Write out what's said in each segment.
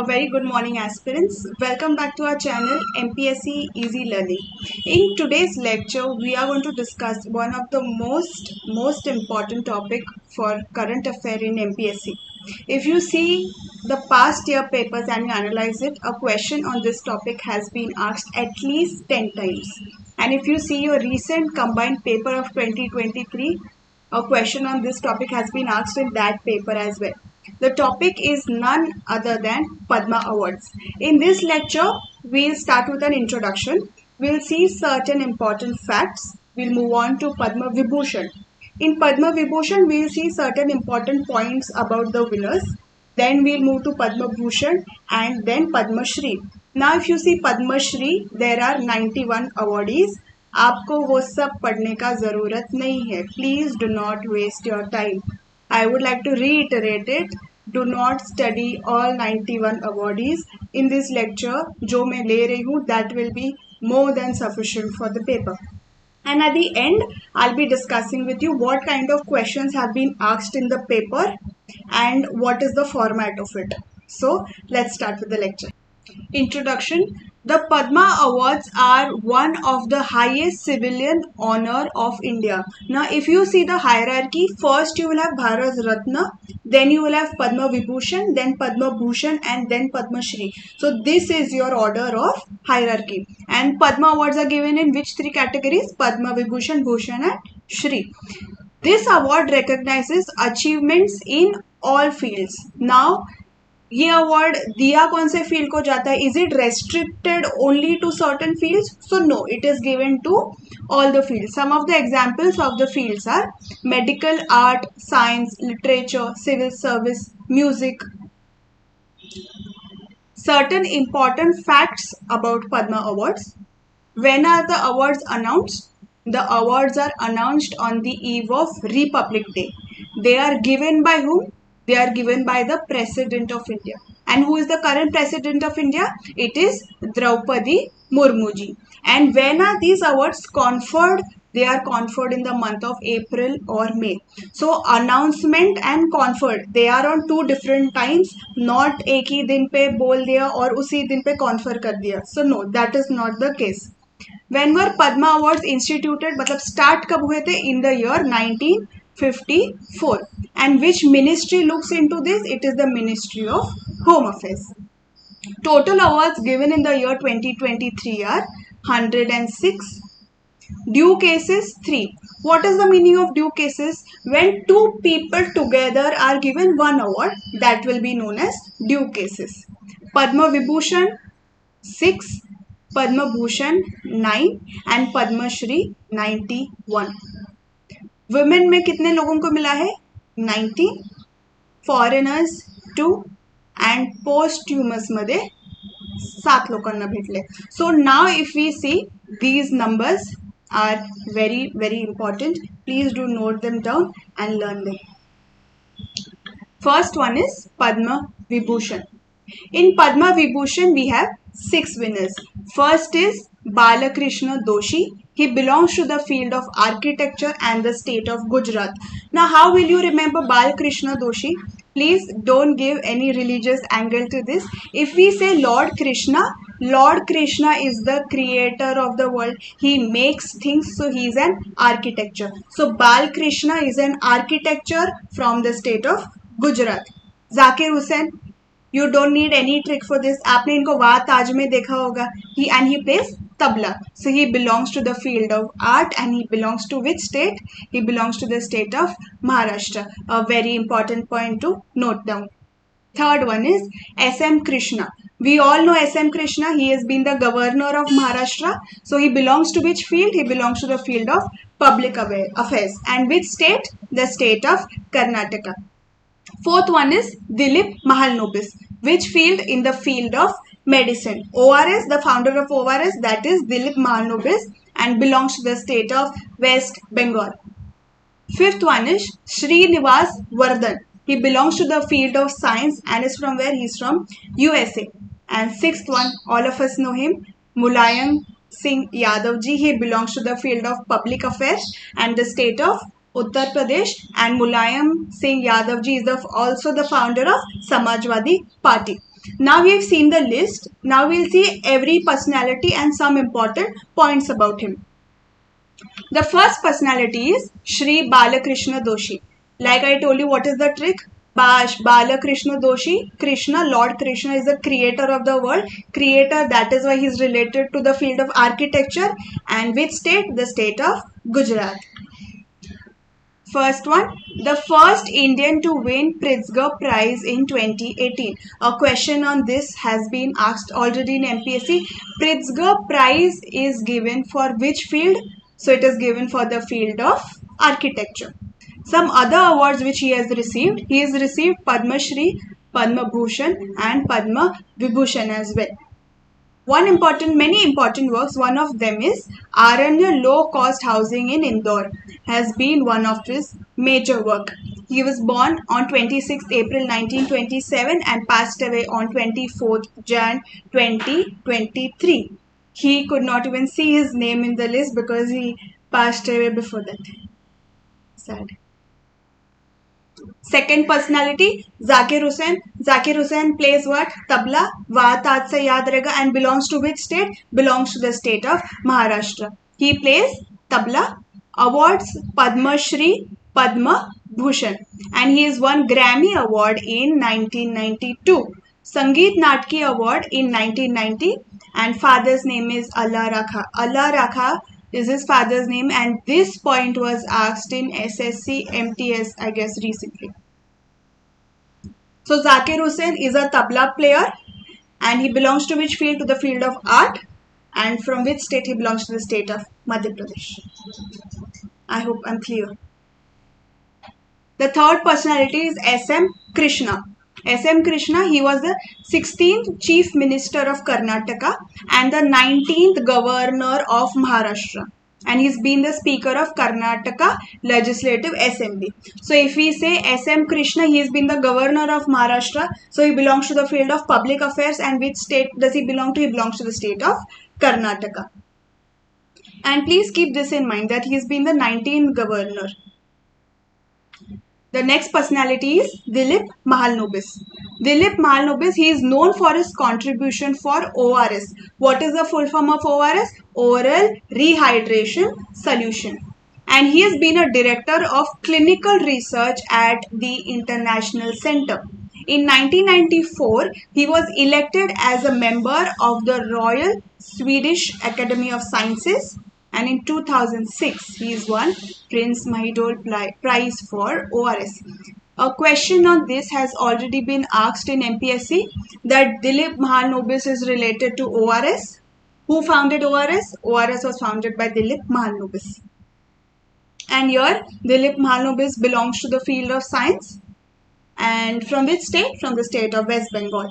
very good morning, aspirants. Welcome back to our channel MPSC Easy Learning. In today's lecture, we are going to discuss one of the most important topic for current affair in MPSC. If you see the past year papers and you analyze it, a question on this topic has been asked at least 10 times. And if you see your recent combined paper of 2023, a question on this topic has been asked in that paper as well. The topic is none other than Padma Awards. In this lecture, we'll start with an introduction. We'll see certain important facts. We'll move on to Padma Vibhushan. In Padma Vibhushan, we'll see certain important points about the winners. Then we'll move to Padma Bhushan and then Padma Shri. Now, if you see Padma Shri, there are 91 awardees. आपको वो सब पढ़ने का ज़रूरत नहीं है. Please do not waste your time. I would like to reiterate it. Do not study all 91 awardees in this lecture. जो मैं ले रही हूँ, that will be more than sufficient for the paper. And at the end, I'll be discussing with you what kind of questions have been asked in the paper and what is the format of it. So let's start with the lecture. Introduction. The Padma Awards are one of the highest civilian honor of India. Now, if you see the hierarchy, first you will have Bharat Ratna, then you will have Padma Vibhushan, then Padma Bhushan, and then Padma Shri. So this is your order of hierarchy. And Padma Awards are given in which three categories? Padma Vibhushan, Bhushan, and Shri. This award recognizes achievements in all fields. Now, ये award दिया कौन से field को जाता है? Is it restricted only to certain fields? So no, it is given to all the fields. Some of the examples of the fields are medical, art, science, literature, civil service, music. Certain important facts about Padma Awards. When are the awards announced? The awards are announced on the eve of Republic Day. They are given by whom? They are given by the President of India. And who is the current President of India? It is Draupadi Murmu ji. And when are these awards conferred? They are conferred in the month of April or May. So announcement and conferred, they are on two different times. Not एक ही दिन पे बोल दिया और उसी दिन पे confer कर दिया. So no, that is not the case. When were Padma Awards instituted? मतलब start कब हुए थे? In the year 1954. And which ministry looks into this? It is the Ministry of Home Affairs. Total awards given in the year 2023 are 106. Due cases 3. What is the meaning of due cases? When two people together are given one award, that will be known as due cases. Padma Vibhushan 6, Padma Bhushan 9 and Padma Shri 91. Women में कितने लोगों को मिला है? 90. Foreigners 2 and posthumous मध्ये 7 लोकांना भेटले. So now if we see, these numbers are very important. Please do note them down and learn them. First one is Padma Vibhushan. In Padma Vibhushan we have 6 winners. First is Balakrishna Doshi. He belongs to the field of architecture and the state of Gujarat. Now, how will you remember Balakrishna Doshi? Please don't give any religious angle to this. If we say Lord Krishna is the creator of the world. He makes things, so he is an architecture. So Balakrishna is an architecture from the state of Gujarat. Zakir Hussain, you don't need any trick for this. आपने इनको वाह ताज में देखा होगा. He plays tabla. So he belongs to the field of art and he belongs to which state? He belongs to the state of Maharashtra. A very important point to note down. Third one is S.M. Krishna. We all know S.M. Krishna. He has been the governor of Maharashtra. So he belongs to which field? He belongs to the field of public affairs. And which state? The state of Karnataka. Fourth one is Dilip Mahalnobis. Which field? In the field of medicine. ORS, the founder of ORS, that is Dilip Mahalnobis and belongs to the state of West Bengal. Fifth one is Srinivas Vardhan. He belongs to the field of science and is from where? He is from USA. And sixth one, all of us know him, Mulayam Singh Yadav ji. He belongs to the field of public affairs and the state of Uttar Pradesh, and Mulayam Singh Yadav ji is also the founder of Samajwadi Party. Now we've seen the list. Now we'll see every personality and some important points about him. The first personality is Shri Balakrishna Doshi. Like I told you, what is the trick? Balakrishna Doshi, Krishna, Lord Krishna is the creator of the world. Creator, that is why he is related to the field of architecture. And which state? The state of Gujarat. First one, the first Indian to win Pritzker Prize in 2018. A question on this has been asked already in MPSC. Pritzker Prize is given for which field? So it is given for the field of architecture. Some other awards which he has received. He has received Padma Shri, Padma Bhushan and Padma Vibhushan as well. Many important works, one of them is Aranya Low Cost Housing in Indore, has been one of his major work. He was born on 26th April 1927 and passed away on 24th Jan 2023. He could not even see his name in the list because he passed away before that. Sad. Second personality, Zakir Hussain. Zakir Hussain plays what? Tabla. Vaat aaj se yaad rahega and belongs to which state? Belongs to the state of Maharashtra. He plays tabla. Awards, Padma Shri, Padma Bhushan. And he has won Grammy Award in 1992. Sangeet Natki Award in 1990. And father's name is Allah Rakha. Allah Rakha is his father's name, and this point was asked in SSC MTS, I guess, recently. So Zakir Hussain is a tabla player and he belongs to which field? To the field of art. And from which state? He belongs to the state of Madhya Pradesh. I hope I'm clear. The third personality is S.M. Krishna. S.M. Krishna, he was the 16th Chief Minister of Karnataka and the 19th Governor of Maharashtra. And he's been the Speaker of Karnataka Legislative Assembly. So if we say S.M. Krishna, he has been the Governor of Maharashtra. So he belongs to the field of public affairs. And which state does he belong to? He belongs to the state of Karnataka. And please keep this in mind that he has been the 19th Governor. The next personality is Dilip Mahalnobis. Dilip Mahalnobis, he is known for his contribution for ORS. What is the full form of ORS? Oral Rehydration Solution. And he has been a director of clinical research at the International Center. In 1994, he was elected as a member of the Royal Swedish Academy of Sciences. And in 2006, he is won Prince Mahidol Prize for ORS. A question on this has already been asked in MPSC, that Dilip Mahalnobis is related to ORS. Who founded ORS? ORS was founded by Dilip Mahalnobis. And here, Dilip Mahalnobis belongs to the field of science. And from which state? From the state of West Bengal.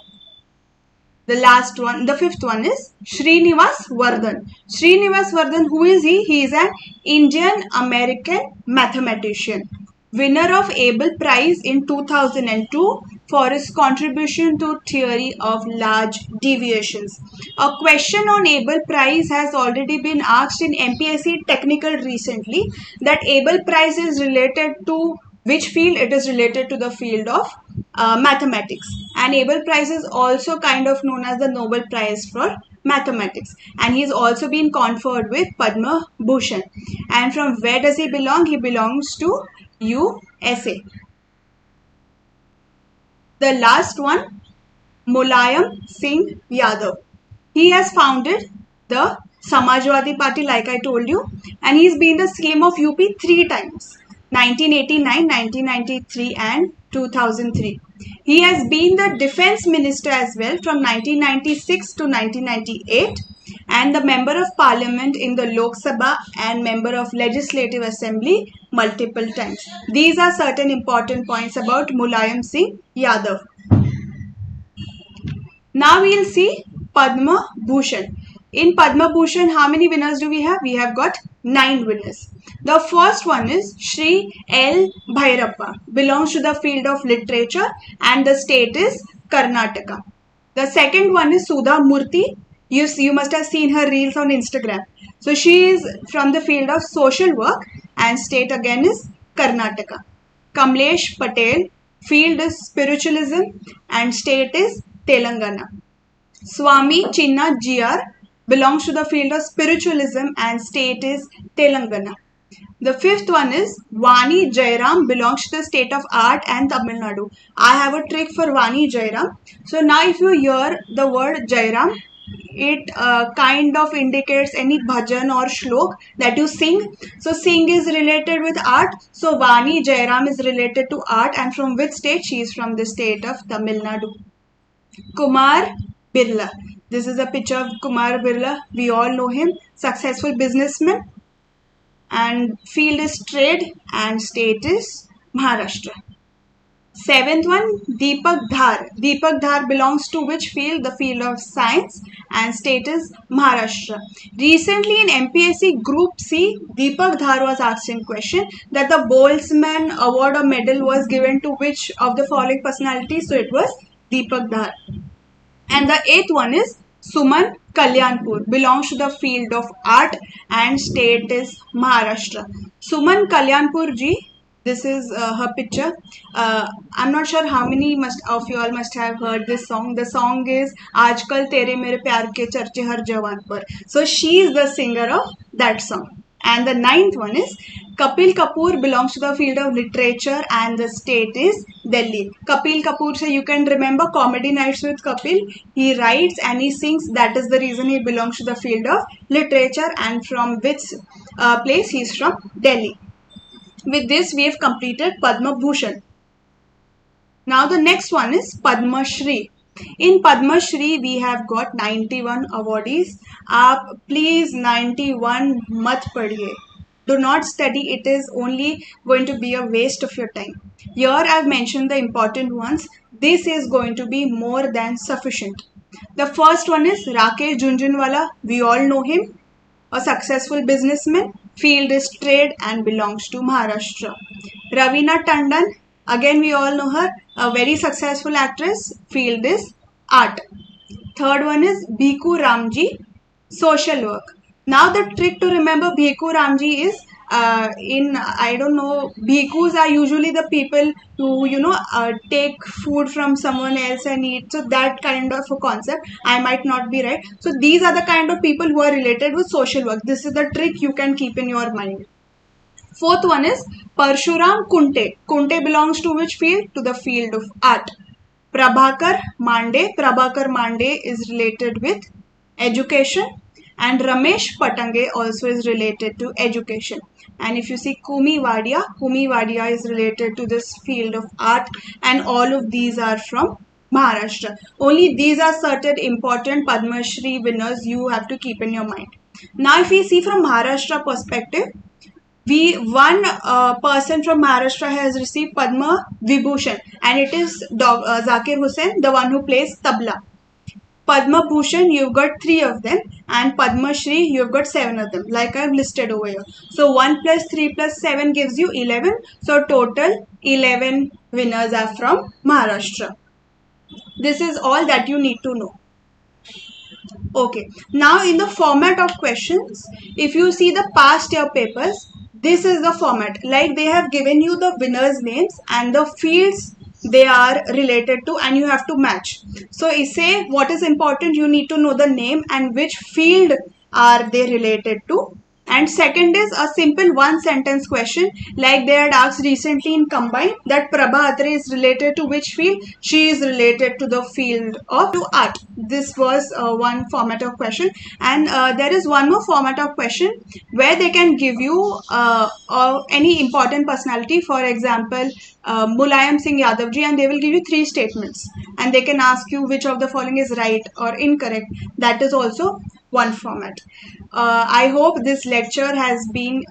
The last one, the fifth one is Srinivas Vardhan. Srinivas Vardhan, who is he? He is an Indian American mathematician. Winner of Abel Prize in 2002 for his contribution to theory of large deviations. A question on Abel Prize has already been asked in MPSC Technical recently, that Abel Prize is related to which field? It is related to the field of mathematics. And Abel Prize is also kind of known as the Nobel Prize for mathematics. And he's also been conferred with Padma Bhushan. And from where does he belong? He belongs to USA. The last one, Mulayam Singh Yadav. He has founded the Samajwadi Party, like I told you. And he's been the CM of UP 3 times. 1989, 1993 and 2003. He has been the defense minister as well from 1996 to 1998 and the member of parliament in the Lok Sabha and member of legislative assembly multiple times. These are certain important points about Mulayam Singh Yadav. Now we will see Padma Bhushan. In Padma Bhushan, how many winners do we have? We have got 9 winners. The first one is Shri L. Bhairappa, belongs to the field of literature and the state is Karnataka. The second one is Sudha Murthy. You must have seen her reels on Instagram. So she is from the field of social work and state again is Karnataka. Kamlesh Patel, field is spiritualism and state is Telangana. Swami Chinna GR belongs to the field of spiritualism and state is Telangana. The fifth one is Vani Jairam belongs to the state of art and Tamil Nadu. I have a trick for Vani Jairam. So now if you hear the word Jairam, it kind of indicates any bhajan or shlok that you sing. So sing is related with art. So Vani Jairam is related to art, and from which state? She is from the state of Tamil Nadu. Kumar Birla. This is a picture of Kumar Birla. We all know him. Successful businessman. And field is trade and state is Maharashtra. Seventh one, Deepak Dhar. Deepak Dhar belongs to which field? The field of science, and state is Maharashtra. Recently in MPSC Group C, Deepak Dhar was asked in question that the Boltzmann Award or medal was given to which of the following personalities? So it was Deepak Dhar. And the eighth one is Suman Kalyanpur, belongs to the field of art and state is Maharashtra. Suman Kalyanpur ji, this is her picture. I'm not sure how many of you all must have heard this song. The song is Aajkal Tere Mere Pyar Ke Charche Har Jawan Par. So she is the singer of that song. And the ninth one is Kapil Kapoor belongs to the field of literature and the state is Delhi. Kapil Kapoor, so you can remember Comedy Nights with Kapil. He writes and he sings. That is the reason he belongs to the field of literature, and from which place he is from? Delhi. With this we have completed Padma Bhushan. Now the next one is Padma Shri. In Padma Shri we have got 91 awardees. Aap please 91 mat padhiye. Do not study, it is only going to be a waste of your time. Here I have mentioned the important ones. This is going to be more than sufficient. The first one is Rakesh Jhunjhunwala. We all know him. A successful businessman. Field is trade and belongs to Maharashtra. Raveena Tandon. Again we all know her. A very successful actress. Field is art. Third one is Bhiku Ramji. Social work. Now the trick to remember Bhiku Ramji is I don't know, bhikus are usually the people who take food from someone else and eat. So that kind of a concept. I might not be right. So these are the kind of people who are related with social work. This is the trick you can keep in your mind. Fourth one is Parshuram Kunte. Kunte belongs to which field? To the field of art. Prabhakar Mande. Prabhakar Mande is related with education. And Ramesh Patange also is related to education. And if you see Kumi Wadia is related to this field of art, and all of these are from Maharashtra. Only these are certain important Padma Shri winners you have to keep in your mind. Now if we see from Maharashtra perspective, one person from Maharashtra has received Padma Vibhushan, and it is Zakir Hussain, the one who plays tabla. Padma Bhushan, you've got 3 of them, and Padma Shri, you've got 7 of them, like I've listed over here. So 1 plus 3 plus 7 gives you 11. So total 11 winners are from Maharashtra. This is all that you need to know. Okay, now in the format of questions, if you see the past year papers, this is the format. Like they have given you the winners' names and the fields they are related to, and you have to match. So say what is important, you need to know the name and which field are they related to. And second is a simple one sentence question, like they had asked recently in Combine that Prabha Atre is related to which field? She is related to the field of art. This was one format of question, and there is one more format of question where they can give you any important personality, for example Mulayam Singh Yadav ji, and they will give you 3 statements and they can ask you which of the following is right or incorrect. That is also one format. I hope this lecture has been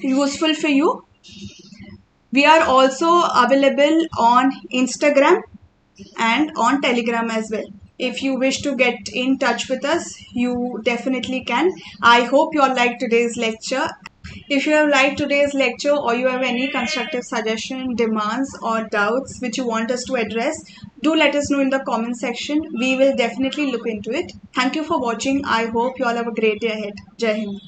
useful for you. We are also available on Instagram and on Telegram as well. If you wish to get in touch with us, you definitely can. I hope you all liked today's lecture. If you have liked today's lecture or you have any constructive suggestion, demands or doubts which you want us to address, do let us know in the comment section. We will definitely look into it. Thank you for watching. I hope you all have a great day ahead. Jai Hind.